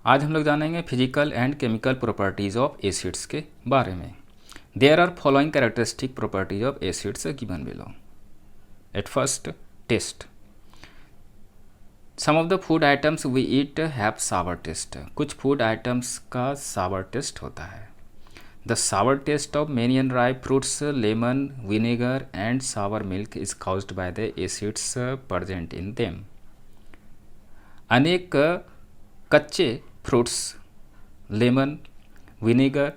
आज हम लोग जानेंगे physical and chemical properties of acids के बारे में। There are following characteristic properties of acids given below. At first, taste. Some of the food items we eat have sour taste. कुछ food items का sour taste होता है। The sour taste of many and ripe fruits, lemon, vinegar and sour milk is caused by the acids present in them. अनेक कच्चे fruits, lemon, vinegar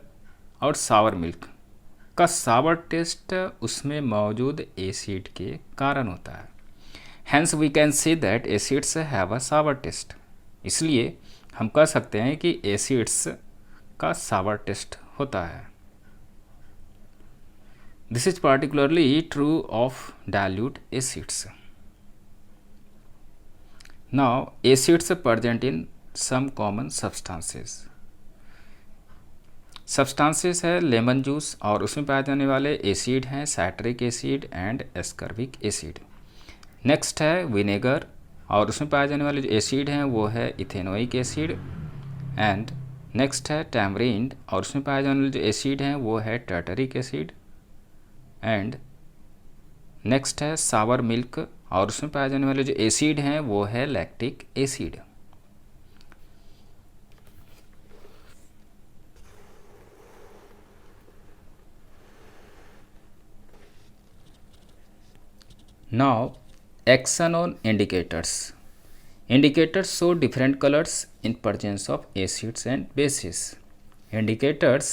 और सावर milk का sour test उसमें मौजूद acid के कारण होता है। Hence we can say that acids have a sour taste. इसलिए हम कह सकते हैं कि एसिड्स का सावर टेस्ट होता है। This is particularly true of dilute acids. Now acids present in some common substances है लेमन जूस, और उसमें पाए जाने वाले एसिड हैं citric acid and ascorbic acid. Next है विनेगर, और उसमें पाए जाने वाले जो एसिड हैं वो है इथेनोइक एसिड। एंड नेक्स्ट है टैमरिंड, और उसमें पाए जाने वाले जो एसिड हैं वो है टार्टरिक एसिड। एंड नेक्स्ट है सावर मिल्क, और उसमें पाए जाने वाले जो एसिड हैं वो है lactic acid. Now, action on indicators. Indicators show different colors in presence of acids and bases. Indicators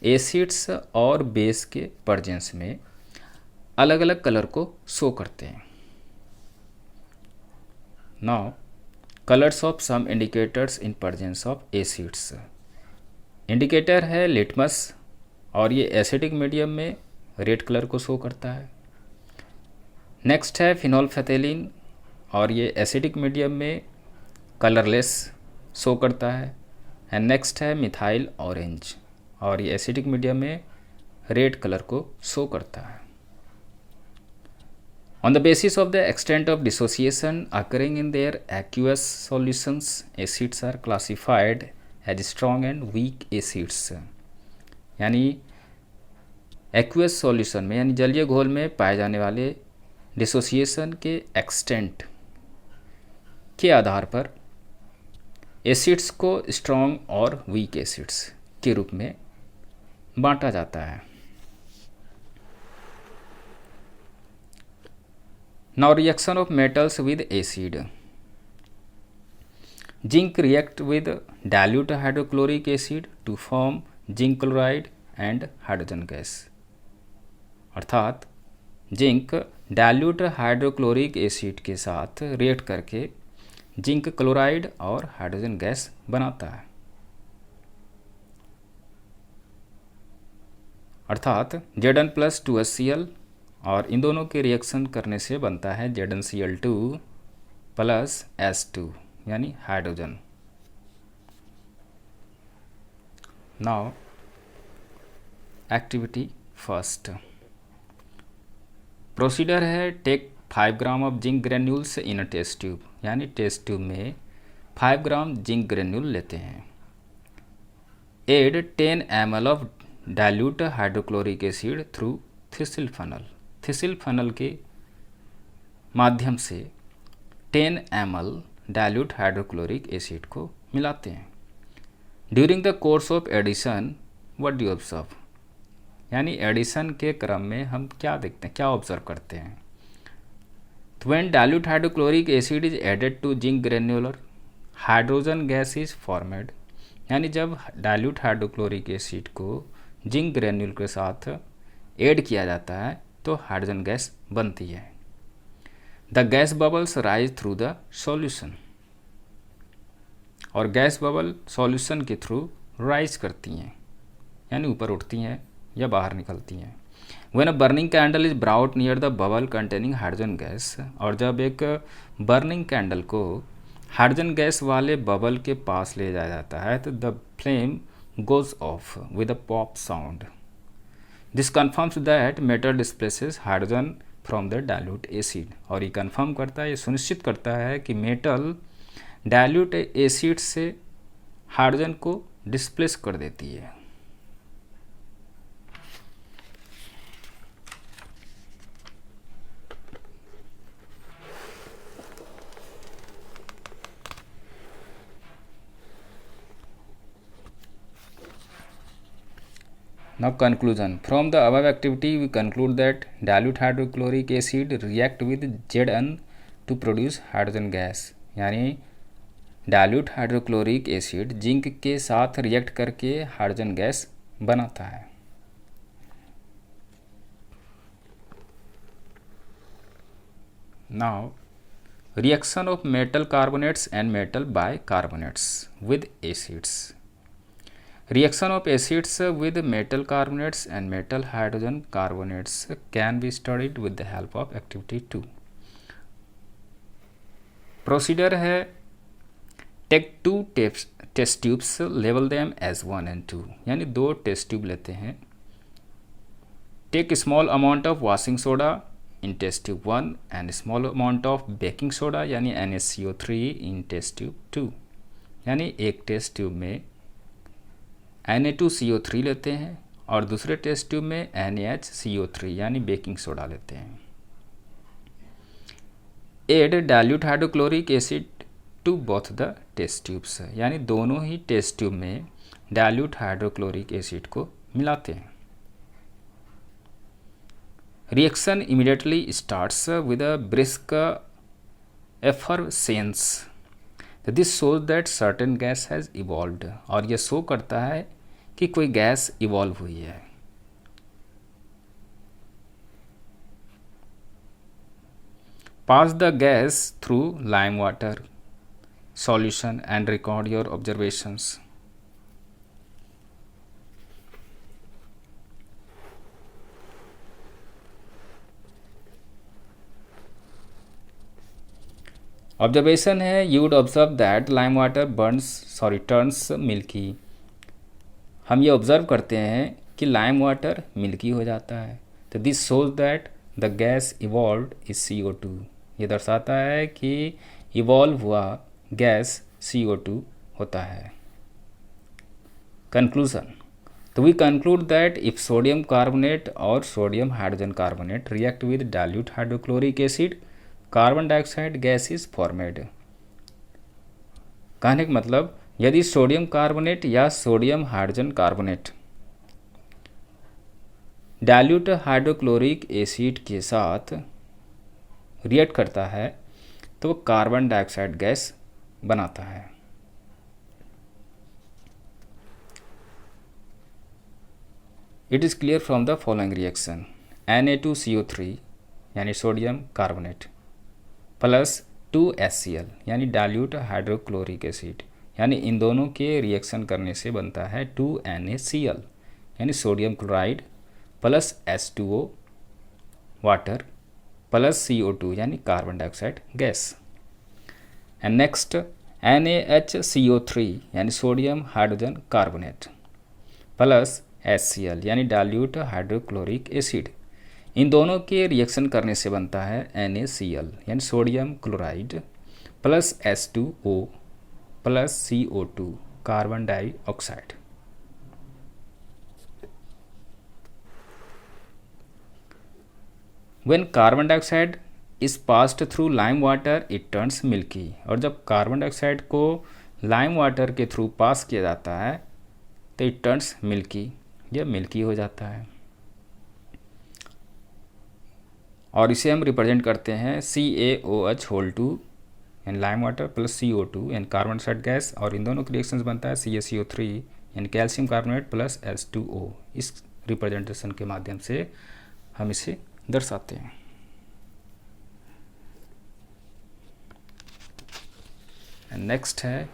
acids और बेस के presence में अलग अलग कलर को शो करते हैं। Now, colors of some indicators in presence of acids. Indicator है litmus, और ये एसिडिक मीडियम में रेड कलर को शो करता है। नेक्स्ट है फिनोल्फेथेलिन, और ये एसिडिक मीडियम में कलरलेस शो करता है। एंड नेक्स्ट है मिथाइल ऑरेंज, और ये एसिडिक मीडियम में रेड कलर को शो करता है। On the basis of the extent of dissociation occurring in their aqueous solutions, acids are classified as strong and weak acids. यानी एक्वस सॉल्यूशन में यानी जलीय घोल में पाए जाने वाले डिसोसिएशन के एक्सटेंट के आधार पर एसिड्स को स्ट्रॉन्ग और वीक एसिड्स के रूप में बांटा जाता है। Now reaction of metals with acid. Zinc react with dilute hydrochloric acid to form zinc chloride and hydrogen gas. अर्थात जिंक डाइल्यूट हाइड्रोक्लोरिक एसिड के साथ रिएक्ट करके जिंक क्लोराइड और हाइड्रोजन गैस बनाता है। अर्थात Zn+2HCl, और इन दोनों के रिएक्शन करने से बनता है ZnCl2 प्लस H2 यानी hydrogen. Now activity first. Procedure है take 5 gram of zinc granules in a test tube, यानी टेस्ट ट्यूब में 5 ग्राम जिंक ग्रेन्यूल लेते हैं। Add 10 ml of dilute hydrochloric acid through thistle funnel. Thistle funnel के माध्यम से 10 ml dilute hydrochloric acid को मिलाते हैं। During the course of addition what do you observe, यानी एडिशन के क्रम में हम क्या देखते हैं, क्या ऑब्जर्व करते हैं। तो when dilute hydrochloric acid is added to zinc granular, hydrogen gas is formed. यानी जब डाइल्यूट हाइड्रोक्लोरिक एसिड को जिंक ग्रेन्यूल के साथ ऐड किया जाता है तो हाइड्रोजन गैस बनती है। The gas bubbles rise through the solution, और गैस बबल सॉल्यूशन के थ्रू राइज करती हैं, यानी ऊपर उठती हैं या बाहर निकलती हैं। When a burning candle is brought near the bubble containing hydrogen gas, और जब एक बर्निंग कैंडल को हाइड्रोजन गैस वाले बबल के पास ले जाया जाता है तो the flame goes off with a pop sound. This confirms that metal displaces hydrogen from the dilute acid, और ये कन्फर्म करता है, ये सुनिश्चित करता है कि मेटल डाइल्यूट एसिड से हाइड्रोजन को डिस्प्लेस कर देती है। Now conclusion. From the above activity we conclude that dilute hydrochloric acid react with Zn to produce hydrogen gas। यानी डाइल्यूट हाइड्रोक्लोरिक एसिड जिंक के साथ रिएक्ट करके हाइड्रोजन गैस बनाता है। Now reaction of metal carbonates and metal bicarbonates with acids। Reaction of acids with metal carbonates and metal hydrogen carbonates can be studied with the help of activity 2। Procedure है, take 2 test tubes, label them as 1 and 2। यानी 2 test tube लेते हैं। Take small amount of washing soda in test tube 1 and small amount of baking soda यानी NaCO3 इन test tube 2। यानी एक test tube में Na2CO3 लेते हैं और दूसरे टेस्ट ट्यूब में NaHCO3 यानी बेकिंग सोडा लेते हैं। Add dilute hydrochloric acid to both the test tubes, यानी दोनों ही टेस्ट ट्यूब में डाइल्यूट हाइड्रोक्लोरिक एसिड को मिलाते हैं। Reaction immediately starts with a brisk effervescence. This shows that certain gas has evolved. और यह शो करता है कि कोई गैस इवॉल्व हुई है। Pass the gas through lime water solution and record your observations. Observation है, you would observe that lime water turns milky. हम ये ऑब्जर्व करते हैं कि लाइम वाटर मिल्की हो जाता है। तो this shows that the gas evolved is CO2। ये दर्शाता है कि इवॉल्व हुआ गैस CO2 होता है। कंक्लूजन। तो we conclude that if sodium carbonate और sodium hydrogen carbonate react with dilute hydrochloric acid, carbon dioxide gas is formed. कहने का मतलब, यदि सोडियम कार्बोनेट या sodium hydrogen carbonate dilute hydrochloric acid के साथ रिएक्ट करता है तो कार्बन डाइऑक्साइड गैस बनाता है। It is clear from the following reaction. Na2CO3 यानी सोडियम कार्बोनेट प्लस 2HCl यानी डाइल्यूट हाइड्रोक्लोरिक एसिड, यानी इन दोनों के रिएक्शन करने से बनता है 2NaCl यानी sodium chloride plus H2O water plus CO2 यानी carbon dioxide gas. And next NaHCO3 यानी sodium hydrogen carbonate plus HCl यानी डाइल्यूट हाइड्रोक्लोरिक एसिड। इन दोनों के रिएक्शन करने से बनता है NaCl यानी sodium chloride plus H2O plus CO2 carbon dioxide. When carbon dioxide is passed through lime water, it turns milky। और जब कार्बन डाइऑक्साइड को लाइम वाटर के थ्रू पास किया जाता है तो इट टर्न्स मिल्की, यह मिल्की हो जाता है। और इसे हम रिप्रेजेंट करते हैं CaOH2 यानी लाइम वाटर प्लस CO2 यानी कार्बन डाइऑक्साइड गैस, और इन दोनों के रिएक्शन बनता है CaCO3 यानी कैल्शियम कार्बोनेट प्लस H2O। इस रिप्रेजेंटेशन के माध्यम से हम इसे दर्शाते हैं। नेक्स्ट है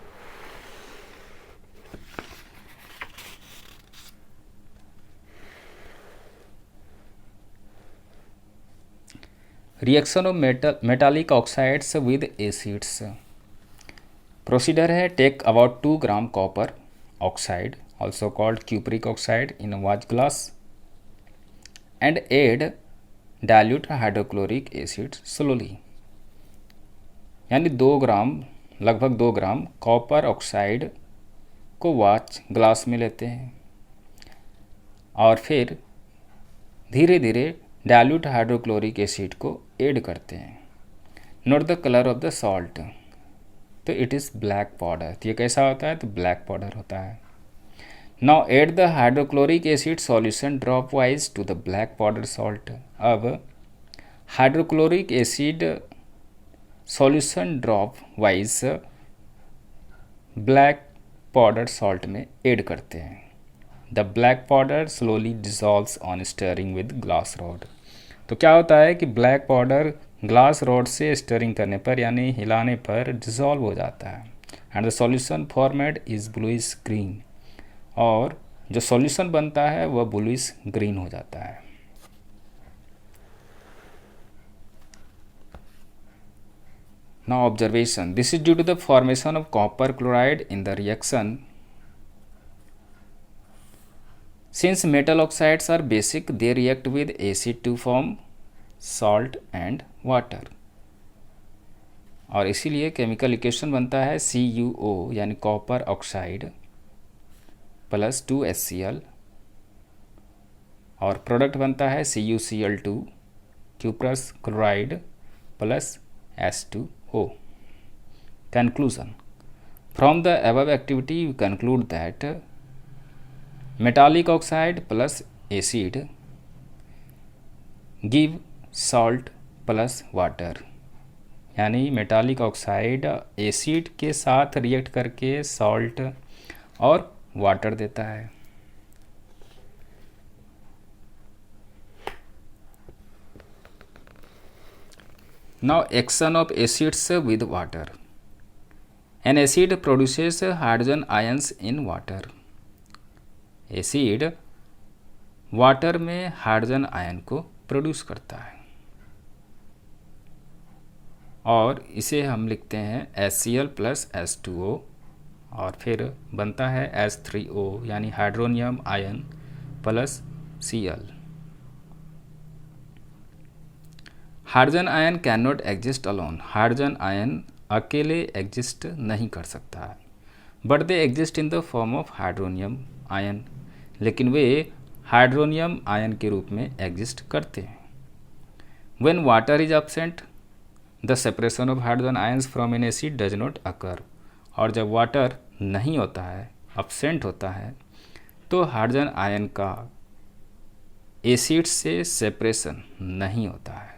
reaction of metallic oxides with acids. Procedure है, take about 2 gram copper oxide also called cupric oxide in watch glass and add dilute hydrochloric acid slowly. यानी लगभग 2 ग्राम कॉपर ऑक्साइड को वॉच ग्लास में लेते हैं और फिर धीरे धीरे डाइल्यूट हाइड्रोक्लोरिक एसिड को ऐड करते हैं। Note the colour of the salt, तो इट इज़ ब्लैक पाउडर। तो ये कैसा होता है? तो ब्लैक पाउडर होता है। Now add the hydrochloric acid solution drop wise to the black powder salt. अब hydrochloric acid solution drop wise black powder salt में ऐड करते हैं। The black powder slowly dissolves on stirring with glass rod. तो क्या होता है कि black powder glass rod से स्टरिंग करने पर यानी हिलाने पर डिज़ोल्व हो जाता है। And the solution formed is bluish green, और जो सॉल्यूशन बनता है वह ब्लूइश ग्रीन हो जाता है। Now observation, this is due to the formation of copper chloride in the reaction. Since metal oxides are basic, they react with acid to form salt and water. और इसीलिए chemical equation बनता है CuO यानी copper oxide plus 2HCl, और product बनता है CuCl2 cuprous chloride plus H2O. Conclusion, from the above activity we conclude that metallic oxide plus acid give salt plus water, यानी metallic oxide acid के साथ react करके salt और water देता है। Now action of acids with water. N acid produces hydrogen ions in water. Acid water में hydrogen ion को produce करता है और इसे हम लिखते हैं HCl प्लस H2O, और फिर बनता है H3O यानी hydronium ion plus Cl। Hydrogen ion can not exist alone. Hydrogen ion अकेले एग्जिस्ट नहीं कर सकता है, but they exist in the form of hydronium ion, लेकिन वे हाइड्रोनियम आयन के रूप में एग्जिस्ट करते हैं। When water is absent the separation of hydrogen ions from N acid does not occur. और जब वाटर नहीं होता है, एब्सेंट होता है, तो हाइड्रोजन आयन का एसिड से सेपरेशन नहीं होता है।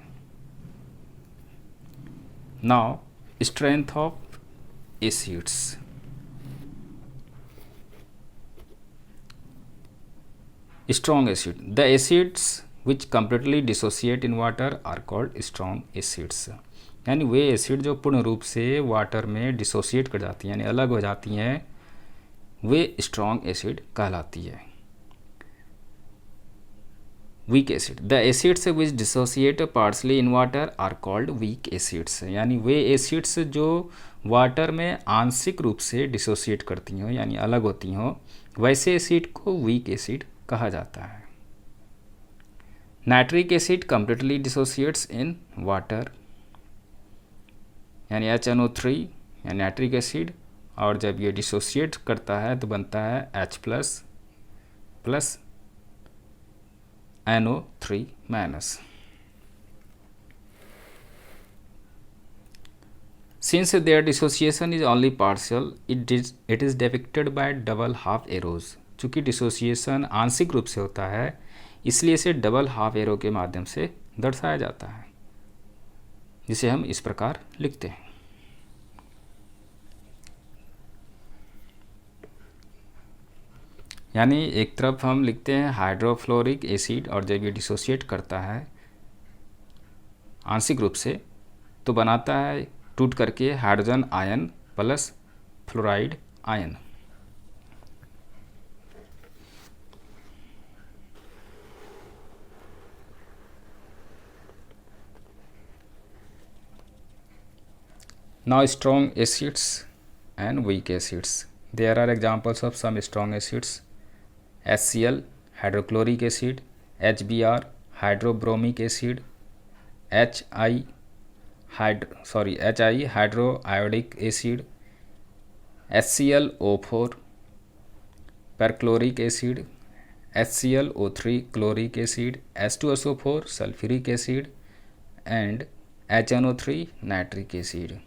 Now strength of acids. Strong acid. The acids which completely dissociate in water are called strong acids. यानी वे एसिड जो पूर्ण रूप से वाटर में डिसोसिएट कर जाती हैं यानी अलग हो जाती हैं, वे स्ट्रॉन्ग एसिड कहलाती है। Weak acid. The acids which dissociate partially in water are called weak acids. यानी वे एसिड्स जो वाटर में आंशिक रूप से डिसोसिएट करती हों यानी अलग होती हों, वैसे एसिड को वीक एसिड कहा जाता है। Nitric acid completely dissociates in water, यानी HNO3 यानी नाइट्रिक एसिड, और जब ये डिसोसिएट करता है तो बनता है H plus NO3 minus. Since their dissociation is only partial, it is depicted by double half arrows. चूँकि डिसोसिएशन आंशिक रूप से होता है, इसलिए इसे डबल हाफ एरो के माध्यम से दर्शाया जाता है, जिसे हम इस प्रकार लिखते हैं। यानी एक तरफ हम लिखते हैं हाइड्रोफ्लोरिक एसिड, और जब ये डिसोसिएट करता है आंशिक रूप से तो बनाता है टूट करके hydrogen ion plus fluoride ion. Now strong acids and weak acids. There are examples of some strong acids: HCl hydrochloric acid, HBr hydrobromic acid, HI hydroiodic acid, HClO4 perchloric acid, HClO3 chloric acid, H2SO4 sulphuric acid and HNO3 nitric acid.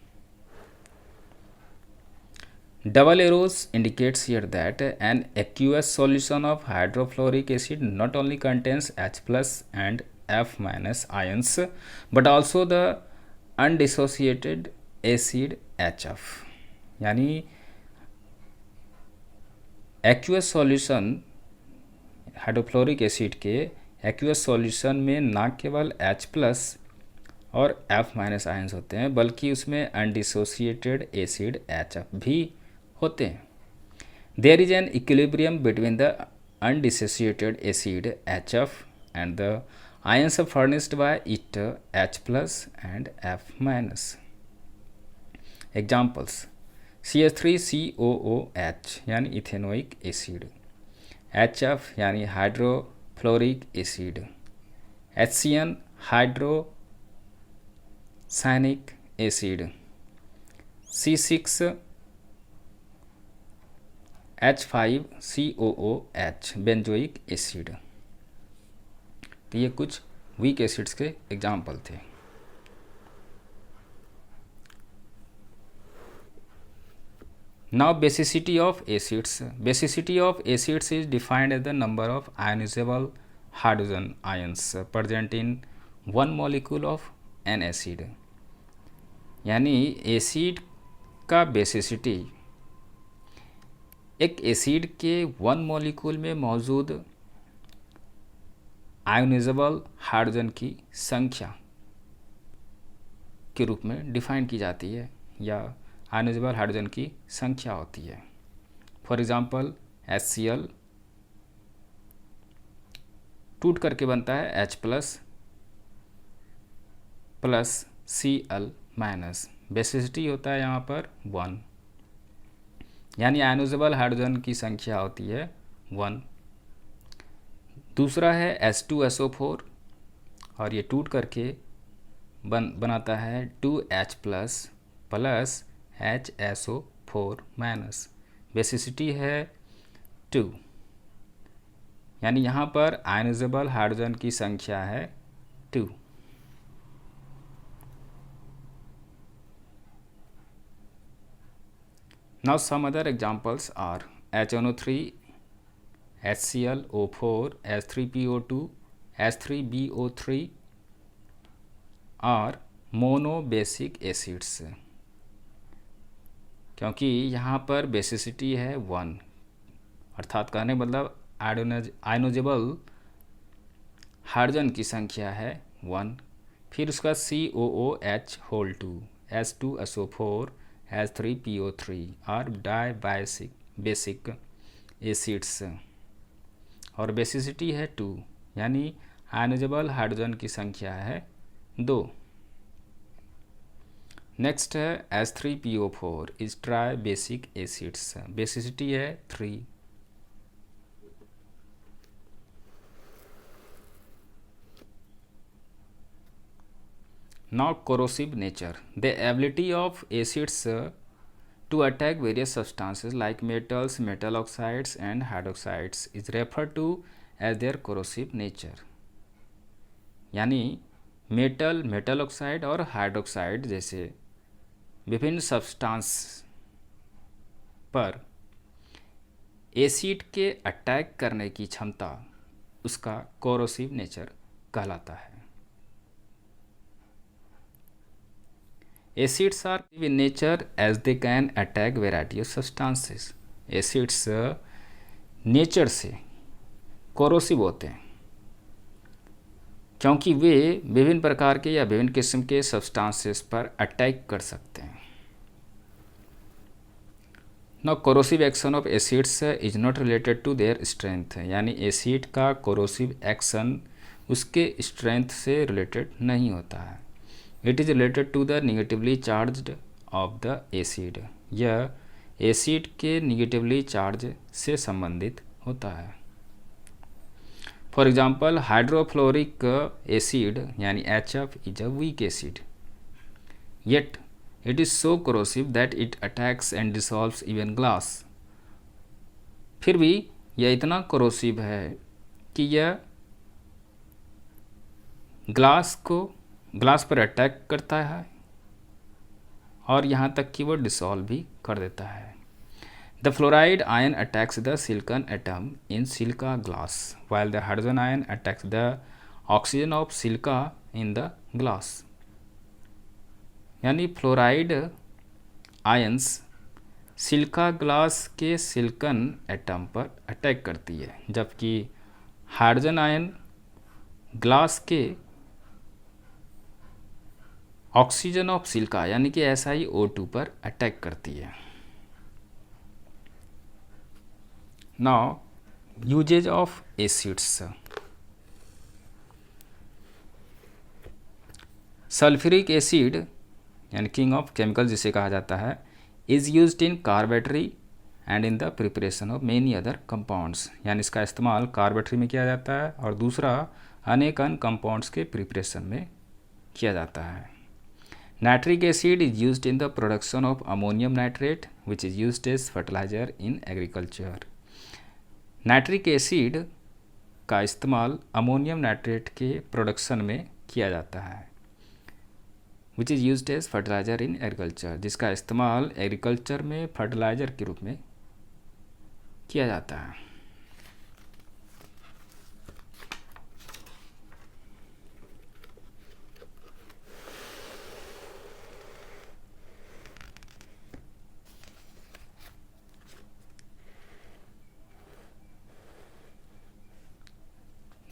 Double arrows indicates here that an aqueous solution of hydrofluoric acid not only contains H plus and F minus ions but also the undissociated acid HF. यानी aqueous solution hydrofluoric acid के aqueous solution में ना केवल H plus और F minus ions होते हैं बल्कि उसमें अनडिसोसिएटेड एसिड HF भी होते हैं. There is an equilibrium between the undissociated acid HF and the ions furnished by it H plus and F minus. Examples: CH3COOH यानी इथेनोइक एसिड, HF यानी hydrofluoric acid, HCN hydrocyanic acid, C6H5COOH benzoic acid. तो ये कुछ weak acids के example थे. Now basicity of acids. Basicity of acids is defined as the number of ionizable hydrogen ions present in one molecule of an acid. यानी acid का basicity एक acid के one molecule में मौजूद ionisable hydrogen की संख्या के रूप में डिफाइन की जाती है या आयोनाइजेबल हाइड्रोजन की संख्या होती है. फॉर एग्जांपल HCl टूट करके बनता है H plus plus Cl minus. Basicity होता है यहाँ पर 1, यानी आयोनाइजेबल हाइड्रोजन की संख्या होती है 1. दूसरा है H2SO4 और ये टूट करके बनाता है 2H plus plus HSO4 minus. Basicity है 2, यानी यहाँ पर आयोनाइजेबल हाइड्रोजन की संख्या है 2. Now some other examples are HNO3, HClO4, H3PO2, H3BO3 are monobasic acids. क्योंकि यहाँ पर बेसिसिटी है 1, अर्थात कहने मतलब आयोनाइजेबल हाइड्रोजन की संख्या है 1. फिर उसका COOH होल 2, H2SO4, H3PO3 और डाइबेसिक एसिड्स और बेसिसिटी है 2, यानी आयोनाइजेबल हाइड्रोजन की संख्या है 2. नेक्स्ट है H3PO4 is tribasic acids. Basicity है 3. Now corrosive nature. The ability of acids to attack various substances like metals, metal oxides and hydroxides is referred to as their corrosive nature. यानी metal oxide और hydroxide जैसे विभिन्न substance पर acid के attack करने की क्षमता उसका कोरोसिव नेचर कहलाता है. Acids are in nature as they can attack variety of substances. Acids nature से कोरोसिव होते हैं क्योंकि वे विभिन्न प्रकार के या विभिन्न किस्म के सब्सटेंसेस पर अटैक कर सकते हैं. Now corrosive action of acids is not related to their strength. यानी एसिड का कोरोसिव एक्शन उसके स्ट्रेंथ से रिलेटेड नहीं होता है. It is related to the negatively charged of the acid. यह एसिड के निगेटिवली चार्ज से संबंधित होता है. फॉर एग्जाम्पल हाइड्रोफ्लोरिक एसिड यानी HF is a weak acid, yet it is so corrosive that it attacks and dissolves even glass. फिर भी यह इतना कोरोसिव है कि यह ग्लास पर अटैक करता है और यहाँ तक कि वो डिसॉल्व भी कर देता है। The fluoride ion attacks the silicon atom in silica glass while the hydrogen ion attacks the oxygen of silica in the glass। यानी फ्लोराइड आयंस सिलिका ग्लास के सिलिकॉन एटम पर अटैक करती है, जबकि हाइड्रोजन आयन ग्लास के oxygen of silica यानी कि SiO2 पर अटैक करती है। Now usages of acids. Sulphuric acid यानी किंग ऑफ केमिकल जिसे कहा जाता है, is used in car battery and in the preparation of many other compounds. यानी इसका इस्तेमाल कार्बेटरी में किया जाता है और दूसरा अनेक अन्य कंपाउंड्स के प्रिपरेशन में किया जाता है। Nitric acid is used in the production of ammonium nitrate which is used as fertiliser in agriculture. Nitric acid का इस्तेमाल अमोनियम नाइट्रेट के प्रोडक्शन में किया जाता है, which is used as fertiliser in agriculture, जिसका इस्तेमाल एग्रीकल्चर में फर्टिलाइजर के रूप में किया जाता है।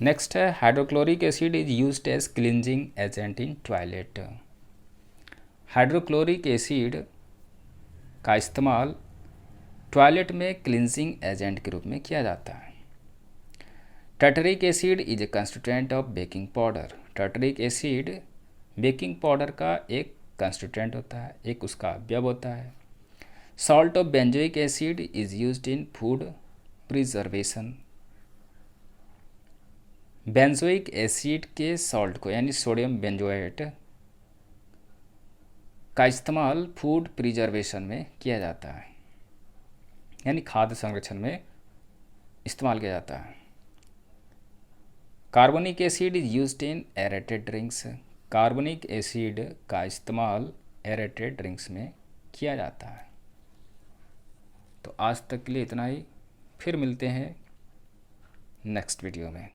नेक्स्ट है hydrochloric acid is used as cleansing agent in toilet. Hydrochloric acid का इस्तेमाल टॉयलेट में क्लींजिंग एजेंट के रूप में किया जाता है। Tartaric acid is a constituent of baking powder. Tartaric acid baking powder का एक कंस्टिट्यूएंट होता है, एक उसका अवयव होता है। Salt of benzoic acid is used in food preservation. Benzoic acid के सॉल्ट को यानी सोडियम बेंजोएट का इस्तेमाल फूड प्रिजर्वेशन में किया जाता है, यानी खाद्य संरक्षण में इस्तेमाल किया जाता है। Carbonic acid is used in aerated drinks. Carbonic acid का इस्तेमाल एरेटेड ड्रिंक्स में किया जाता है। तो आज तक के लिए इतना ही, फिर मिलते हैं नेक्स्ट वीडियो में।